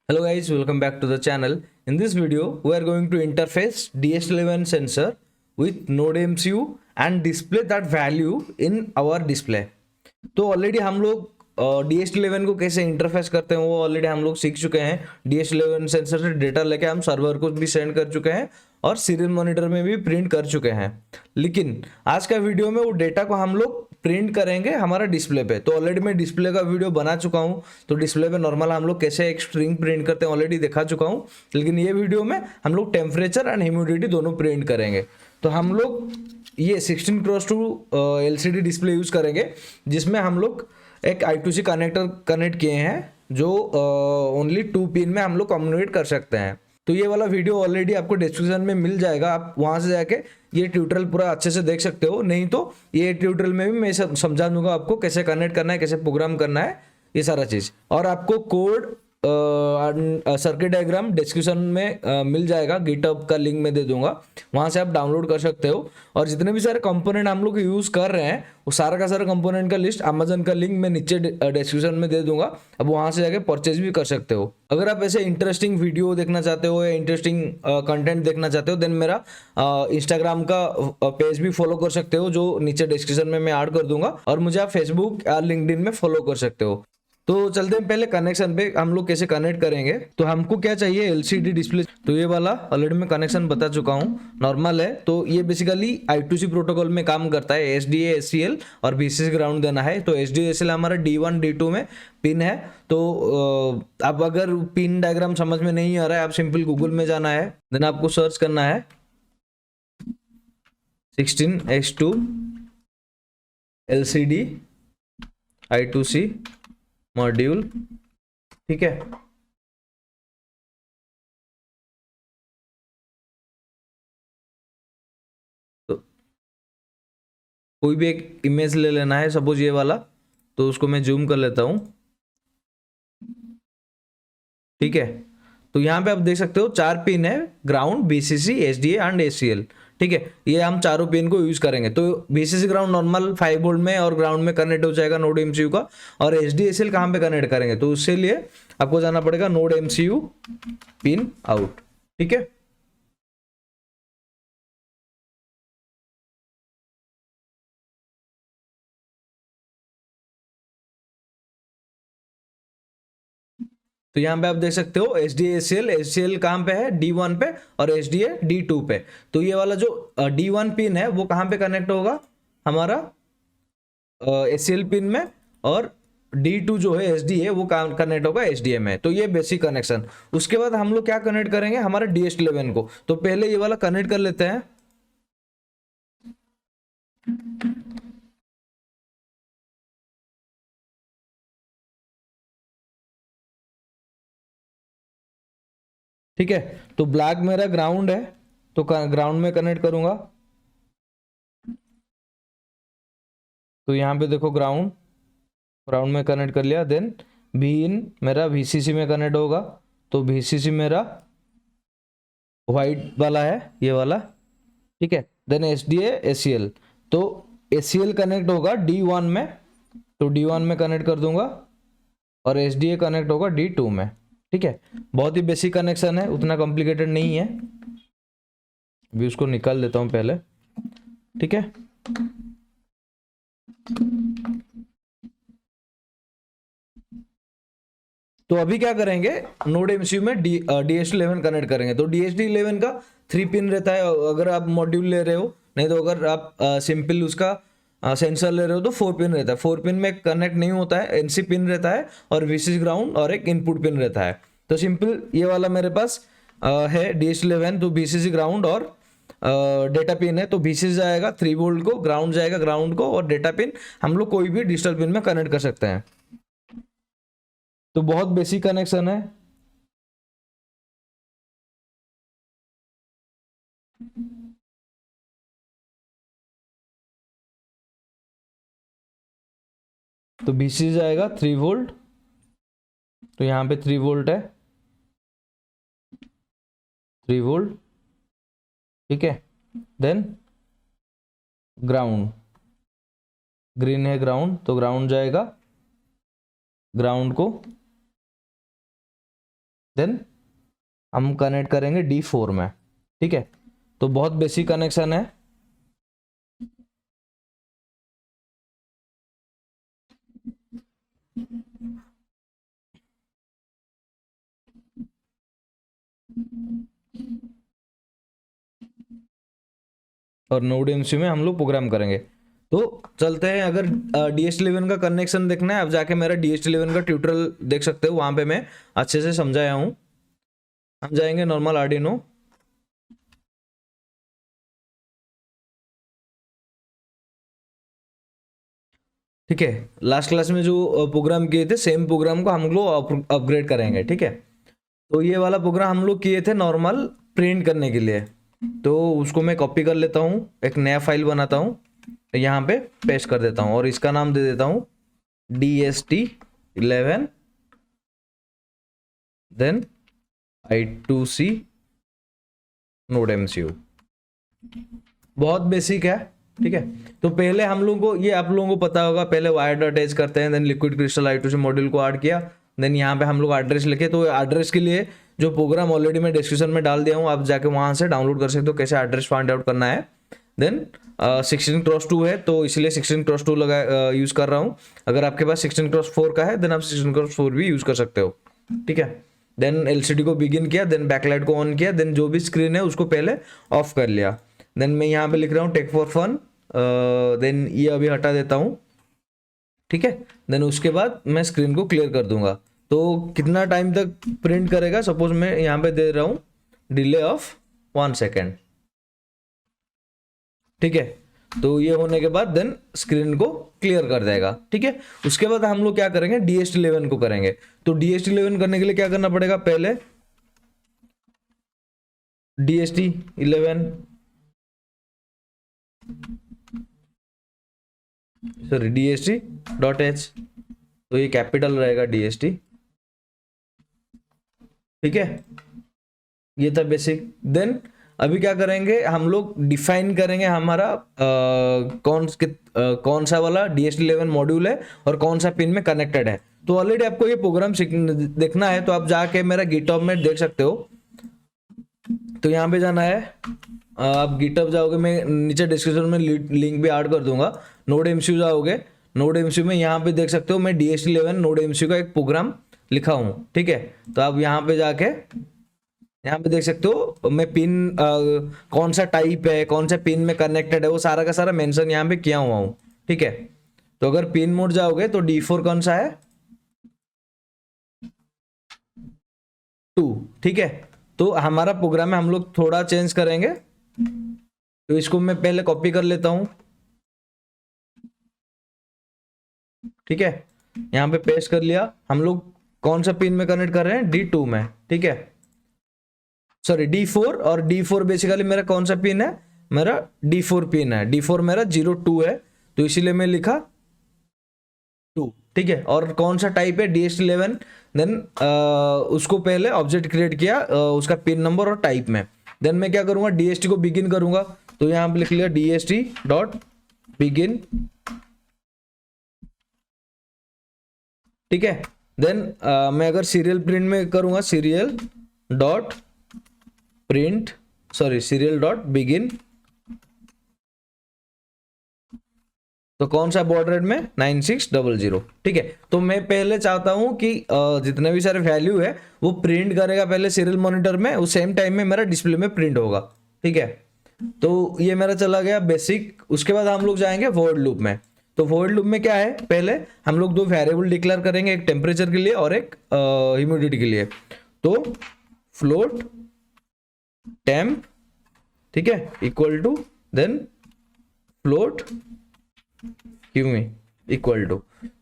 Hello guys, welcome back to the channel. In this video, we are going to interface DS11 sensor with Node MCU and display that value in our display. तो already हम लोग DS11 को कैसे interface करते हैं वो already हम लोग सीख चुके हैं। DS11 सेंसर से डेटा लेके हम सर्वर को भी सेंड कर चुके हैं और सीरियल मॉनिटर में भी प्रिंट कर चुके हैं। लेकिन आज का वीडियो में वो डेटा को हम लोग प्रिंट करेंगे हमारा डिस्प्ले पे। तो ऑलरेडी मैं डिस्प्ले का वीडियो बना चुका हूँ, तो डिस्प्ले पे नॉर्मल हम लोग कैसे एक स्ट्रिंग प्रिंट करते हैं ऑलरेडी दिखा चुका हूँ। लेकिन ये वीडियो में हम लोग टेम्परेचर एंड ह्यूमिडिटी दोनों प्रिंट करेंगे। तो हम लोग ये 16x2 LCD डिस्प्ले यूज करेंगे, जिसमें हम लोग एक I2C कनेक्टर कनेक्ट किए हैं जो ओनली 2 पिन में हम लोग कम्युनिकेट कर सकते हैं। तो ये वाला वीडियो ऑलरेडी आपको डिस्क्रिप्शन में मिल जाएगा, आप वहां से जाके ये ट्यूटोरियल पूरा अच्छे से देख सकते हो। नहीं तो ये ट्यूटोरियल में भी मैं समझा दूंगा आपको कैसे कनेक्ट करना है, कैसे प्रोग्राम करना है, ये सारा चीज़। और आपको कोड सर्किट डायग्राम डिस्क्रिप्शन में मिल जाएगा, गिटहब का लिंक मैं दे दूंगा, वहां से आप डाउनलोड कर सकते हो। और जितने भी सारे कंपोनेंट हम लोग यूज कर रहे हैं वो सारा का सारा कंपोनेंट का लिस्ट अमेजन का लिंक मैं नीचे डिस्क्रिप्शन में दे दूंगा, अब वहां से जाके परचेज भी कर सकते हो। अगर आप ऐसे इंटरेस्टिंग वीडियो देखना चाहते हो या इंटरेस्टिंग कंटेंट देखना चाहते हो, देन मेरा इंस्टाग्राम का पेज भी फॉलो कर सकते हो, जो नीचे डिस्क्रिप्शन में मैं ऐड कर दूंगा। और मुझे आप फेसबुक या लिंक्डइन में फॉलो कर सकते हो। तो चलते हैं पहले कनेक्शन पे, हम लोग कैसे कनेक्ट करेंगे। तो हमको क्या चाहिए, LCD डिस्प्ले। तो ये वाला ऑलरेडी मैं कनेक्शन बता चुका हूँ, नॉर्मल है। तो ये बेसिकली I2C प्रोटोकॉल में काम करता है। SDA SCL और VCC ग्राउंड देना है। तो SDA SCL हमारा D1 D2 में पिन है। तो अब अगर पिन डायग्राम समझ में नहीं आ रहा है, आप सिंपल गूगल में जाना है, देन आपको सर्च करना है 16x2 LCD I2C मॉड्यूल, ठीक है। तो कोई भी एक इमेज ले लेना है, सपोज ये वाला, तो उसको मैं जूम कर लेता हूं, ठीक है। तो यहाँ पे आप देख सकते हो 4 पिन है, ground, VCC, SDA and SCL, ठीक है। ये हम चारों पिन को यूज करेंगे। तो VCC ग्राउंड नॉर्मल 5 वोल्ट में और ग्राउंड में कनेक्ट हो जाएगा नोड MCU का। और SDA SCL कहाँ पे कनेक्ट करेंगे, तो उसके लिए आपको जाना पड़ेगा नोड MCU पिन आउट, ठीक है। तो यहाँ पे आप देख सकते हो SDA SCL कहाँ पे है, D1 पे, और SDA D2 पे। तो ये वाला जो D1 पिन है वो कहाँ पे कनेक्ट होगा, हमारा SCL पिन में, और D2 जो है SDA वो कनेक्ट होगा SDA में। तो ये बेसिक कनेक्शन। उसके बाद हम लोग क्या कनेक्ट करेंगे, हमारा DS11 को। तो पहले ये वाला कनेक्ट कर लेते हैं। ठीक है, तो ब्लैक मेरा ग्राउंड है, तो ग्राउंड में कनेक्ट करूंगा। तो यहाँ पे देखो ग्राउंड, ग्राउंड में कनेक्ट कर लिया। देन भी इन मेरा VCC में कनेक्ट होगा। तो VCC मेरा वाइट वाला है, ये वाला, ठीक है। देन SDA SCL, तो SCL कनेक्ट होगा D1 में, तो D1 में कनेक्ट कर दूंगा, और SDA कनेक्ट होगा D2 में, ठीक है। बहुत ही बेसिक कनेक्शन है, उतना कॉम्प्लिकेटेड नहीं है। अभी उसको निकाल देता हूं पहले, ठीक है। तो अभी क्या करेंगे, नोड MCU में DS11 कनेक्ट करेंगे। तो DS11 का 3 पिन रहता है अगर आप मॉड्यूल ले रहे हो, नहीं तो अगर आप सिंपल उसका सेंसर ले रहे हो तो 4 पिन रहता है। 4 पिन में कनेक्ट नहीं होता है, NC पिन रहता है और VCC ग्राउंड और एक इनपुट पिन रहता है। तो सिंपल ये वाला मेरे पास है DS11, तो VCC ग्राउंड और डेटा पिन है। तो VCC जाएगा 3 वोल्ट को, ग्राउंड जाएगा ग्राउंड को, और डेटा पिन हम लोग कोई भी डिजिटल पिन में कनेक्ट कर सकते हैं। तो बहुत बेसिक कनेक्शन है। तो VCC जाएगा 3 वोल्ट, तो यहाँ पे 3 वोल्ट है, 3 वोल्ट, ठीक है। देन ग्राउंड, ग्रीन है ग्राउंड, तो ग्राउंड जाएगा ग्राउंड को, देन हम कनेक्ट करेंगे D4 में, ठीक है। तो बहुत बेसिक कनेक्शन है। और नोड एमसीयू में हम लोग प्रोग्राम करेंगे। तो चलते हैं, अगर DS11 का कनेक्शन देखना है, अब जाके मेरा DS11 का ट्यूटोरियल देख सकते हो, वहां पे मैं अच्छे से समझाया हूं। हम जाएंगे नॉर्मल आर्डिनो, ठीक है। लास्ट क्लास में जो प्रोग्राम किए थे सेम प्रोग्राम को हम लोग अपग्रेड करेंगे, ठीक है। तो ये वाला प्रोग्राम हम लोग किए थे नॉर्मल प्रिंट करने के लिए, तो उसको मैं कॉपी कर लेता हूँ, एक नया फाइल बनाता हूँ, यहाँ पे पेस्ट कर देता हूँ और इसका नाम दे देता हूँ DST11 then I2C node MCU। बहुत बेसिक है, ठीक है। तो पहले हम लोग को, ये आप लोगों को पता होगा, पहले वायर्ड अटैच करते हैं, then liquid crystal I2C module को ऐड किया, देन यहाँ पे हम लोग एड्रेस लिखे। तो एड्रेस के लिए जो प्रोग्राम ऑलरेडी मैं डिस्क्रिप्शन में डाल दिया हूँ, आप जाके वहां से डाउनलोड कर सकते हो कैसे एड्रेस फाइंड आउट करना है। देन 16x2 है तो इसलिए 16x2 लगा यूज कर रहा हूँ। अगर आपके पास 16x4 का है देन आप 16x4 भी यूज कर सकते हो, ठीक है। देन एलसीडी को बिगिन किया, देन बैकलाइट को ऑन किया, देन जो भी स्क्रीन है उसको पहले ऑफ कर लिया। देन मैं यहाँ पे लिख रहा हूँ टेक फॉर फन, देन ये अभी हटा देता हूँ, ठीक है। देन उसके बाद मैं स्क्रीन को क्लियर कर दूंगा। तो कितना टाइम तक प्रिंट करेगा, सपोज मैं यहाँ पे दे रहा हूँ डिले ऑफ 1 सेकेंड, ठीक है। तो ये होने के बाद देन स्क्रीन को क्लियर कर देगा, ठीक है। उसके बाद हम लोग क्या करेंगे, DST11 को करेंगे। तो DST11 करने के लिए क्या करना पड़ेगा, पहले DST11 सॉरी DST.h, तो ये कैपिटल रहेगा DST, ठीक है। ये था बेसिक। देन अभी क्या करेंगे, हम लोग डिफाइन करेंगे हमारा कौन सा वाला DST11 मॉड्यूल है और कौन सा पिन में कनेक्टेड है। तो ऑलरेडी आपको ये प्रोग्राम देखना है तो आप जाके मेरा गिटहब में देख सकते हो। तो यहाँ पे जाना है, आप गिटहब जाओगे, मैं नीचे डिस्क्रिप्शन में लिंक भी ऐड कर दूंगा। नोड एमसीयू जाओगे, नोड एमसीयू में यहाँ पे देख सकते हो मैं DST11 नोड एमसीयू का एक प्रोग्राम लिखा हूँ, ठीक है। तो आप यहाँ पे जाके यहाँ पे देख सकते हो मैं पिन कौन सा टाइप है, कौन सा पिन में कनेक्टेड है, वो सारा का सारा मेंशन यहाँ पे किया हुआ हूँ, ठीक है। तो अगर पिन मोड जाओगे तो D4 कौन सा है, 2, ठीक है। तो हमारा प्रोग्राम में हम लोग थोड़ा चेंज करेंगे, तो इसको मैं पहले कॉपी कर लेता हूं, ठीक है। यहाँ पे पेस्ट कर लिया। हम लोग कौन सा पिन में कनेक्ट कर रहे हैं, D2 में, ठीक है, सॉरी D4। और D4 बेसिकली मेरा कौन सा पिन है, मेरा D4 पिन है, D4 मेरा 02 है, तो इसीलिए मैं लिखा 2, ठीक है। और कौन सा टाइप है, DST11। देन उसको पहले ऑब्जेक्ट क्रिएट किया उसका पिन नंबर और टाइप में। देन मैं क्या करूंगा, DST को बिगिन करूंगा, तो यहां पे लिख लिया DST.begin, ठीक है। देन मैं अगर सीरियल प्रिंट में करूंगा, सीरियल.बिगिन, तो कौन सा बॉड रेट में 9600, ठीक है। तो मैं पहले चाहता हूं कि जितने भी सारे वैल्यू है वो प्रिंट करेगा पहले सीरियल मॉनिटर में, उस सेम टाइम में मेरा डिस्प्ले में प्रिंट होगा, ठीक है। तो ये मेरा चला गया बेसिक। उसके बाद हम लोग जाएंगे वॉइड लूप में। तो वॉइड लूप में क्या है, पहले हम लोग 2 वेरिएबल डिक्लेयर करेंगे, एक टेम्परेचर के लिए और एक ह्यूमिडिटी के लिए। तो फ्लोट टेम्प, ठीक है, equal to then float humi equal to.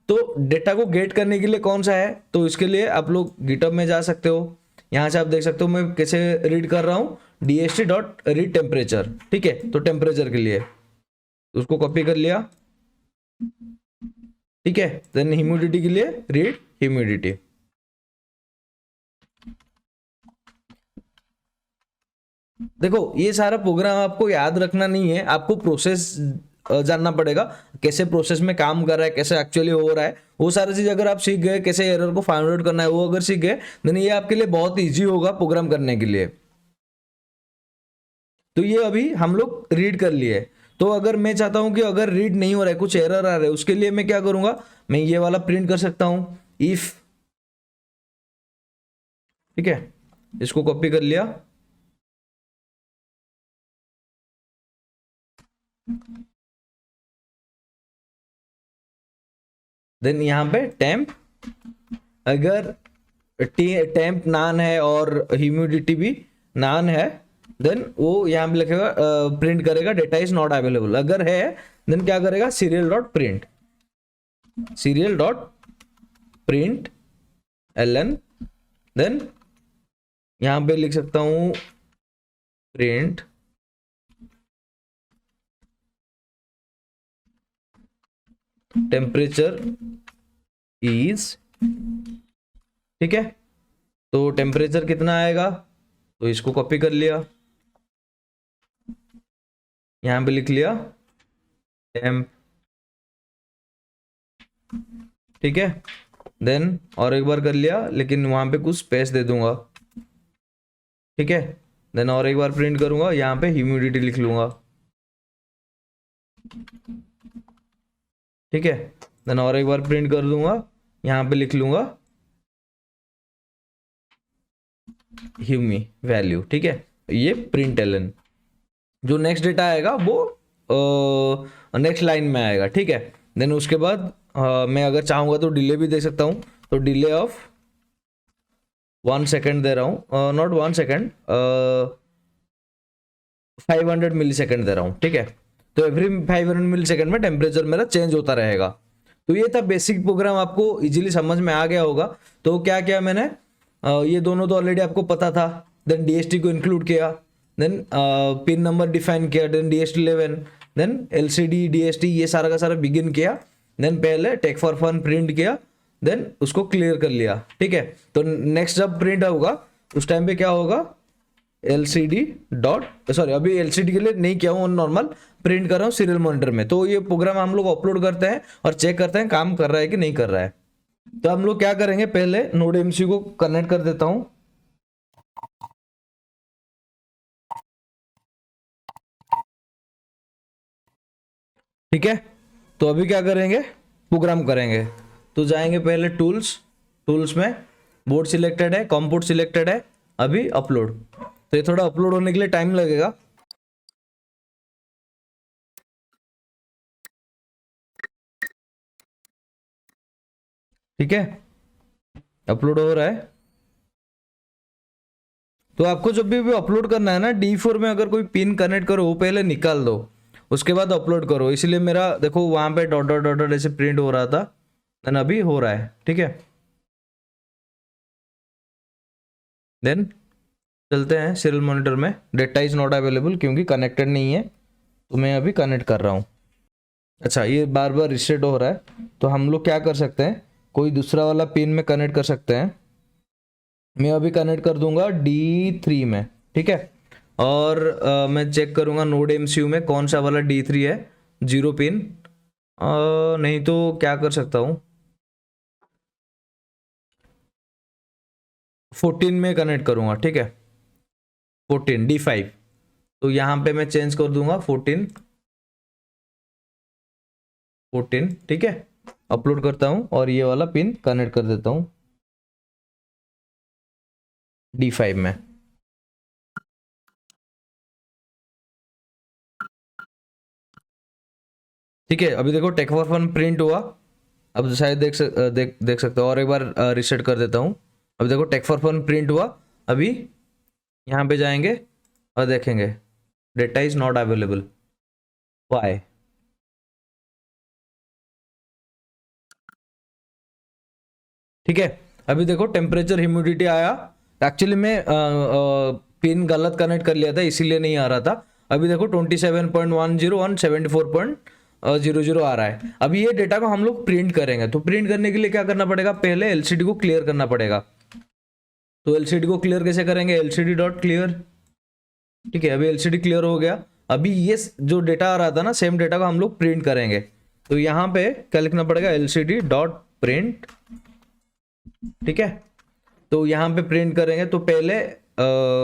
तो डेटा को गेट करने के लिए कौन सा है, तो इसके लिए आप लोग गिटहब में जा सकते हो, यहां से आप देख सकते हो मैं कैसे रीड कर रहा हूं, DST.read टेम्परेचर, ठीक है। तो टेम्परेचर के लिए उसको कॉपी कर लिया, ठीक है। देन ह्यूमिडिटी के लिए रीड ह्यूमिडिटी। देखो ये सारा प्रोग्राम आपको याद रखना नहीं है, आपको प्रोसेस जानना पड़ेगा। कैसे प्रोसेस में काम कर रहा है, कैसे एक्चुअली हो रहा है, वो सारी चीज अगर आप सीख गए, कैसे एरर को फाइंड आउट करना है वो अगर सीख गए, देन ये आपके लिए बहुत ईजी होगा प्रोग्राम करने के लिए। तो ये अभी हम लोग रीड कर लिए। तो अगर मैं चाहता हूं कि अगर रीड नहीं हो रहा है, कुछ एरर आ रहा है, उसके लिए मैं क्या करूंगा, मैं ये वाला प्रिंट कर सकता हूं, इफ, ठीक है, इसको कॉपी कर लिया, देन यहां पे टेम्प, अगर टेम्प नान है और ह्यूमिडिटी भी नान है, देन वो यहां पे लिखेगा, प्रिंट करेगा डेटा इज नॉट अवेलेबल। अगर है देन क्या करेगा, serial dot print, serial dot print L N, then यहां पे लिख सकता हूं प्रिंट टेम्परेचर इज, ठीक है, तो टेम्परेचर कितना आएगा, तो इसको कॉपी कर लिया, यहां पे लिख लिया टेम्प, ठीक है, देन और एक बार कर लिया, लेकिन वहां पे कुछ स्पेस दे दूंगा, ठीक है, देन और एक बार प्रिंट करूंगा, यहां पे ह्यूमिडिटी लिख लूंगा, ठीक है, देन और एक बार प्रिंट कर दूंगा, यहां पे लिख लूंगा ह्यूमी वैल्यू, ठीक है, ये प्रिंट एलन। जो नेक्स्ट डेटा आएगा वो नेक्स्ट लाइन में आएगा, ठीक है। देन उसके बाद मैं अगर चाहूंगा तो डिले भी दे सकता हूं, तो डिले ऑफ 1 सेकेंड दे रहा हूं, नॉट 1 सेकेंड, 500 मिली सेकेंड दे रहा हूं, ठीक है, तो एवरी 500 मिली सेकेंड में टेम्परेचर मेरा चेंज होता रहेगा। तो ये था बेसिक प्रोग्राम, आपको इजीली समझ में आ गया होगा। तो क्या किया मैंने, ये दोनों तो ऑलरेडी आपको पता था, देन डीएसटी को इंक्लूड किया, देन पिन नंबर डिफाइन किया, then DHT11, then LCD DHT ये सारा का सारा बिगिन किया, देन पहले टेक फॉर फन प्रिंट किया, देन उसको क्लियर कर लिया, ठीक है। तो नेक्स्ट जब प्रिंट होगा उस टाइम पे क्या होगा, LCD डॉट, सॉरी अभी LCD के लिए नहीं किया हूँ, नॉर्मल प्रिंट कर रहा हूँ सीरियल मॉनिटर में। तो ये प्रोग्राम हम लोग अपलोड करते हैं और चेक करते हैं काम कर रहा है कि नहीं कर रहा है। तो हम लोग क्या करेंगे, पहले नोड MCU को कनेक्ट कर देता हूं, ठीक है। तो अभी क्या करेंगे, प्रोग्राम करेंगे। तो जाएंगे पहले टूल्स, टूल्स में बोर्ड सिलेक्टेड है, कॉम्पोर्ट सिलेक्टेड है, अभी अपलोड। तो ये थोड़ा अपलोड होने के लिए टाइम लगेगा, ठीक है, अपलोड हो रहा है। तो आपको जब भी अपलोड करना है ना, D4 में अगर कोई पिन कनेक्ट करो वो पहले निकाल दो, उसके बाद अपलोड करो। इसलिए मेरा देखो वहां पे डॉट डॉट डॉट ऐसे प्रिंट हो रहा था, देन अभी हो रहा है, ठीक है। देन चलते हैं सीरियल मॉनिटर में, डेटा इज नॉट अवेलेबल क्योंकि कनेक्टेड नहीं है, तो मैं अभी कनेक्ट कर रहा हूँ। अच्छा, ये बार बार रिसेट हो रहा है, तो हम लोग क्या कर सकते हैं, कोई दूसरा वाला पिन में कनेक्ट कर सकते हैं। मैं अभी कनेक्ट कर दूंगा D3 में, ठीक है। और मैं चेक करूंगा नोड MCU में कौन सा वाला D3 है, 0 पिन, नहीं तो क्या कर सकता हूँ, 14 में कनेक्ट करूंगा, ठीक है, 14 D5। तो यहाँ पे मैं चेंज कर दूंगा 14, ठीक है। अपलोड करता हूँ और ये वाला पिन कनेक्ट कर देता हूँ D5 में, ठीक है। अभी देखो टेक फॉर फन प्रिंट हुआ, अब शायद देख सकते हो, और एक बार रिसेट कर देता हूँ। अभी देखो टेक फॉर फन प्रिंट हुआ, अभी यहाँ पे जाएंगे और देखेंगे data is not available, why, ठीक है। अभी देखो टेम्परेचर ह्यूमिडिटी आया, एक्चुअली मैं पिन गलत कनेक्ट कर लिया था इसीलिए नहीं आ रहा था। अभी देखो 27.10 और 74.00 आ रहा है। अभी ये डेटा को हम लोग प्रिंट करेंगे, तो प्रिंट करने के लिए क्या करना पड़ेगा, पहले LCD को क्लियर करना पड़ेगा। तो LCD को क्लियर कैसे करेंगे, LCD डॉट क्लियर, ठीक है। अभी LCD क्लियर हो गया। अभी ये जो डेटा आ रहा था ना, सेम डेटा को हम लोग प्रिंट करेंगे। तो यहाँ पे क्या लिखना पड़ेगा, LCD डॉट प्रिंट। ठीक है, तो यहाँ पे प्रिंट करेंगे तो पहले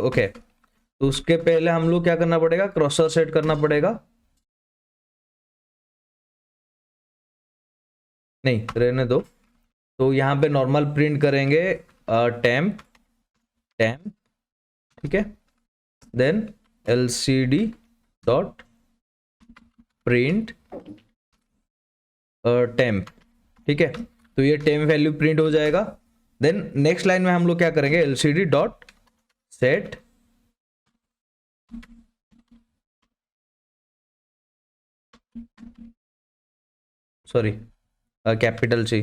ओके, तो उसके पहले हम लोग क्या करना पड़ेगा, क्रॉसर सेट करना पड़ेगा। नहीं रहने दो, तो यहाँ पे नॉर्मल प्रिंट करेंगे टेम्प टेम्प। ठीक है, then LCD dot print temp. ठीक है, तो ये टेम्प वैल्यू प्रिंट हो जाएगा। देन नेक्स्ट लाइन में हम लोग क्या करेंगे, LCD dot set sorry capital C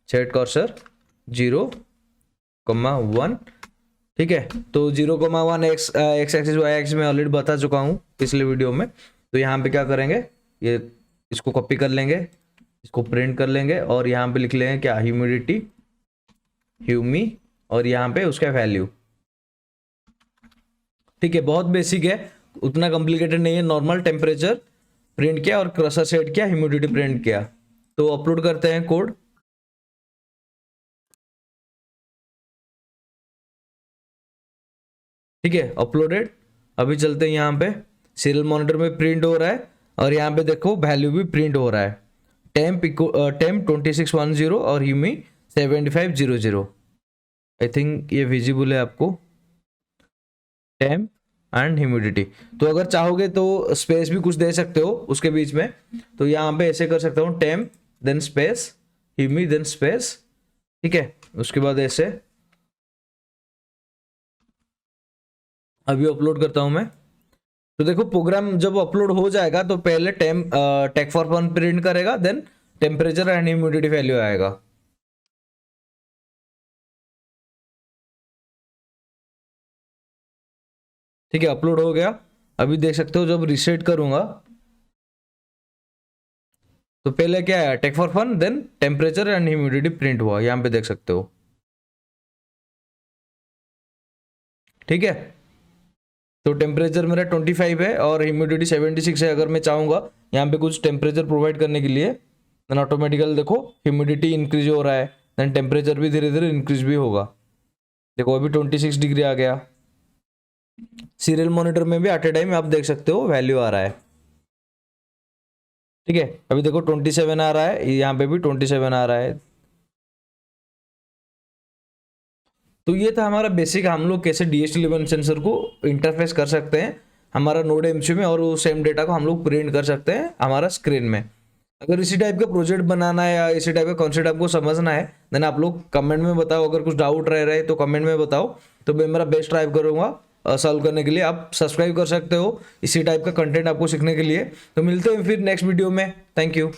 set cursor 0,1। ठीक है, तो 0,1 एक्स एक्सिस वाई एक्सिस में ऑलरेडी बता चुका हूँ पिछले वीडियो में। तो यहाँ पे क्या करेंगे, ये इसको कॉपी कर लेंगे, इसको प्रिंट कर लेंगे और यहाँ पे लिख लेंगे क्या, ह्यूमिडिटी ह्यूमी, और यहाँ पे उसका वैल्यू। ठीक है, बहुत बेसिक है, उतना कॉम्प्लिकेटेड नहीं है। नॉर्मल टेम्परेचर प्रिंट किया और क्रशर सेट किया, ह्यूमिडिटी प्रिंट किया। तो अपलोड करते हैं कोड। ठीक है, अपलोडेड। अभी चलते हैं यहाँ पे, सीरियल मॉनिटर में प्रिंट हो रहा है और यहाँ पे देखो वैल्यू भी प्रिंट हो रहा है, टेम्प 2610 और ह्यूमी 7500। आई थिंक ये विजिबल है आपको, टेम्प एंड ह्यूमिडिटी। तो अगर चाहोगे तो स्पेस भी कुछ दे सकते हो उसके बीच में, तो यहाँ पे ऐसे कर सकता हूँ, temp then space humi then space. ठीक है, उसके बाद ऐसे। अभी अपलोड करता हूं मैं, तो देखो प्रोग्राम जब अपलोड हो जाएगा तो पहले टेक फॉर फन प्रिंट करेगा, then temperature and humidity value आएगा। ठीक है, अपलोड हो गया। अभी देख सकते हो जब रीसेट करूंगा तो पहले क्या है, tech for fun then temperature and humidity print हुआ, यहां पे देख सकते हो। ठीक है, तो टेम्परेचर मेरा 25 है और ह्यूमिडिटी 76 है। अगर मैं चाहूंगा यहाँ पे कुछ टेम्परेचर प्रोवाइड करने के लिए, देन ऑटोमेटिकल देखो ह्यूमिडिटी इंक्रीज हो रहा है, देन टेम्परेचर भी धीरे धीरे इंक्रीज भी होगा। देखो अभी 26 डिग्री आ गया। सीरियल मॉनिटर में भी एट ए टाइम आप देख सकते हो वैल्यू आ रहा है। ठीक है, अभी देखो 27 आ रहा है, यहाँ पे भी 27 आ रहा है। तो ये था हमारा बेसिक, हम लोग कैसे DHT11 सेंसर को इंटरफेस कर सकते हैं हमारा नोड MCU में, और वो सेम डेटा को हम लोग प्रिंट कर सकते हैं हमारा स्क्रीन में। अगर इसी टाइप का प्रोजेक्ट बनाना है या इसी टाइप का कॉन्सेप्ट आपको समझना है, देन आप लोग कमेंट में बताओ। अगर कुछ डाउट रह रहा है तो कमेंट में बताओ, तो मैं मेरा बेस्ट ट्राई करूँगा सॉल्व करने के लिए। आप सब्सक्राइब कर सकते हो इसी टाइप का कंटेंट आपको सीखने के लिए। तो मिलते हैं फिर नेक्स्ट वीडियो में। Thank you.